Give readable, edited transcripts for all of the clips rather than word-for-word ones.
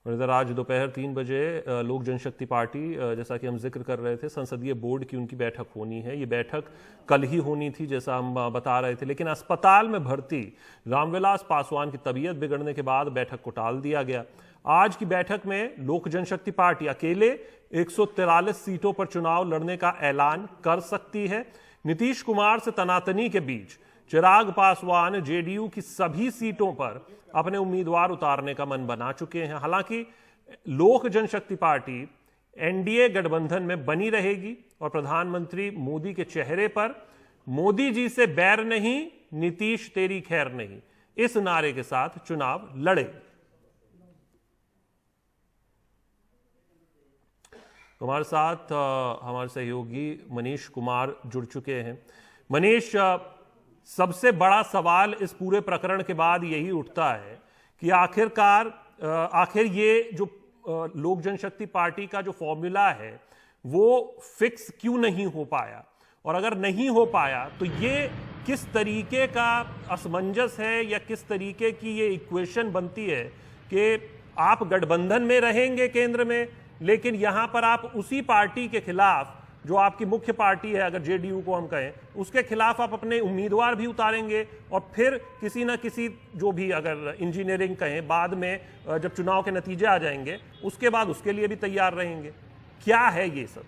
और इधर आज दोपहर 3 बजे लोक जनशक्ति पार्टी, जैसा कि हम जिक्र कर रहे थे, संसदीय बोर्ड की उनकी बैठक होनी है। ये बैठक कल ही होनी थी जैसा हम बता रहे थे, लेकिन अस्पताल में भर्ती रामविलास पासवान की तबीयत बिगड़ने के बाद बैठक को टाल दिया गया। आज की बैठक में लोक जनशक्ति पार्टी अकेले 143 सीटों पर चुनाव लड़ने का ऐलान कर सकती है। नीतीश कुमार से तनातनी के बीच चिराग पासवान जेडीयू की सभी सीटों पर अपने उम्मीदवार उतारने का मन बना चुके हैं। हालांकि लोक जनशक्ति पार्टी एनडीए गठबंधन में बनी रहेगी और प्रधानमंत्री मोदी के चेहरे पर मोदी जी से बैर नहीं, नीतीश तेरी खैर नहीं, इस नारे के साथ चुनाव लड़ेगी। हमारे साथ हमारे सहयोगी मनीष कुमार जुड़ चुके हैं। मनीष, सबसे बड़ा सवाल इस पूरे प्रकरण के बाद यही उठता है कि आखिर ये जो लोक जनशक्ति पार्टी का जो फॉर्मूला है वो फिक्स क्यों नहीं हो पाया, और अगर नहीं हो पाया तो ये किस तरीके का असमंजस है या किस तरीके की ये इक्वेशन बनती है कि आप गठबंधन में रहेंगे केंद्र में, लेकिन यहां पर आप उसी पार्टी के खिलाफ, जो आपकी मुख्य पार्टी है अगर जेडीयू को हम कहें, उसके खिलाफ आप अपने उम्मीदवार भी उतारेंगे और फिर किसी ना किसी, जो भी अगर इंजीनियरिंग कहें, बाद में जब चुनाव के नतीजे आ जाएंगे उसके बाद उसके लिए भी तैयार रहेंगे। क्या है ये सब?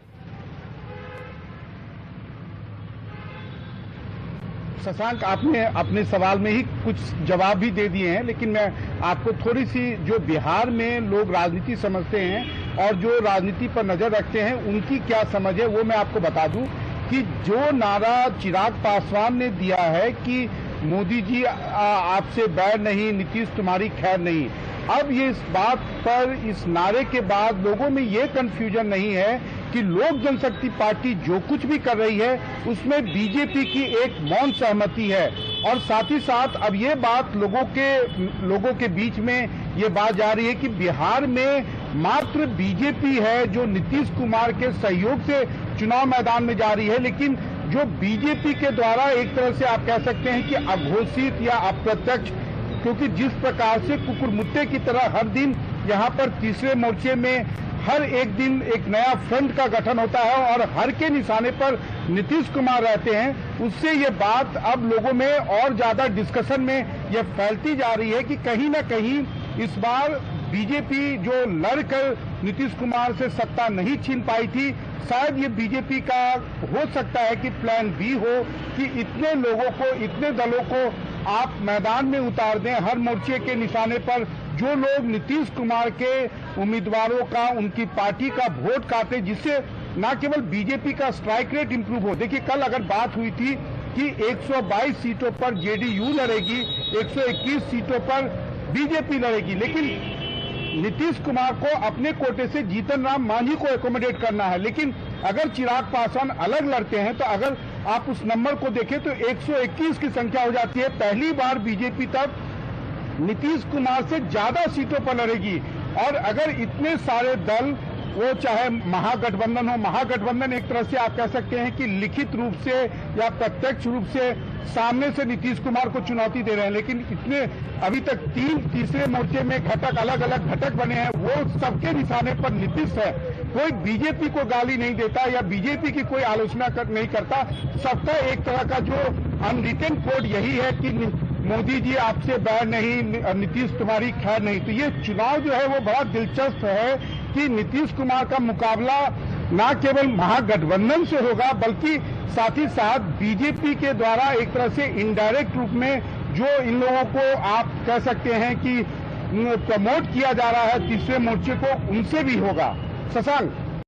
शशांक, आपने अपने सवाल में ही कुछ जवाब भी दे दिए हैं, लेकिन मैं आपको थोड़ी सी, जो बिहार में लोग राजनीति समझते हैं और जो राजनीति पर नजर रखते हैं उनकी क्या समझ है वो मैं आपको बता दूं कि जो नारा चिराग पासवान ने दिया है कि मोदी जी आपसे बैर नहीं, नीतीश तुम्हारी खैर नहीं, अब ये इस बात पर, इस नारे के बाद लोगों में ये कंफ्यूजन नहीं है कि लोक जनशक्ति पार्टी जो कुछ भी कर रही है उसमें बीजेपी की एक मौन सहमति है। और साथ ही साथ अब ये बात लोगों के बीच में ये बात जा रही है कि बिहार में मात्र बीजेपी है जो नीतीश कुमार के सहयोग से चुनाव मैदान में जा रही है, लेकिन जो बीजेपी के द्वारा एक तरह से आप कह सकते हैं कि अघोषित या अप्रत्यक्ष, क्योंकि जिस प्रकार से कुकुरमुत्ते की तरह हर दिन यहाँ पर तीसरे मोर्चे में हर एक दिन एक नया फ्रंट का गठन होता है और हर के निशाने पर नीतीश कुमार रहते हैं, उससे ये बात अब लोगों में और ज्यादा डिस्कशन में ये फैलती जा रही है कि कहीं ना कहीं इस बार बीजेपी जो लड़कर नीतीश कुमार से सत्ता नहीं छीन पाई थी, शायद ये बीजेपी का हो सकता है कि प्लान बी हो कि इतने लोगों को, इतने दलों को आप मैदान में उतार दें हर मोर्चे के निशाने पर, जो लोग नीतीश कुमार के उम्मीदवारों का, उनकी पार्टी का वोट काटे, जिससे न केवल बीजेपी का स्ट्राइक रेट इंप्रूव हो। देखिए, कल अगर बात हुई थी कि 122 सीटों पर जेडीयू लड़ेगी, 121 सीटों पर बीजेपी लड़ेगी, लेकिन नीतीश कुमार को अपने कोटे से जीतन राम मांझी को एकोमोडेट करना है। लेकिन अगर चिराग पासवान अलग लड़ते हैं तो अगर आप उस नंबर को देखें तो 121 की संख्या हो जाती है। पहली बार बीजेपी तब नीतीश कुमार से ज्यादा सीटों पर लड़ेगी। और अगर इतने सारे दल, वो चाहे महागठबंधन हो, महागठबंधन एक तरह से आप कह सकते हैं कि लिखित रूप से या प्रत्यक्ष रूप से सामने से नीतीश कुमार को चुनौती दे रहे हैं, लेकिन इतने अभी तक तीसरे मोर्चे में घटक, अलग अलग घटक बने हैं, वो सबके निशाने पर नीतीश है। कोई बीजेपी को गाली नहीं देता या बीजेपी की कोई आलोचना नहीं करता। सबका एक तरह का जो अनरिटन कोड यही है कि मोदी जी आपसे बैर नहीं, नीतीश तुम्हारी खैर नहीं। तो ये चुनाव जो है वो बड़ा दिलचस्प है कि नीतीश कुमार का मुकाबला न केवल महागठबंधन से होगा, बल्कि साथ ही साथ बीजेपी के द्वारा एक तरह से इनडायरेक्ट रूप में जो इन लोगों को आप कह सकते हैं कि प्रमोट किया जा रहा है तीसरे मोर्चे को, उनसे भी होगा। शशांक।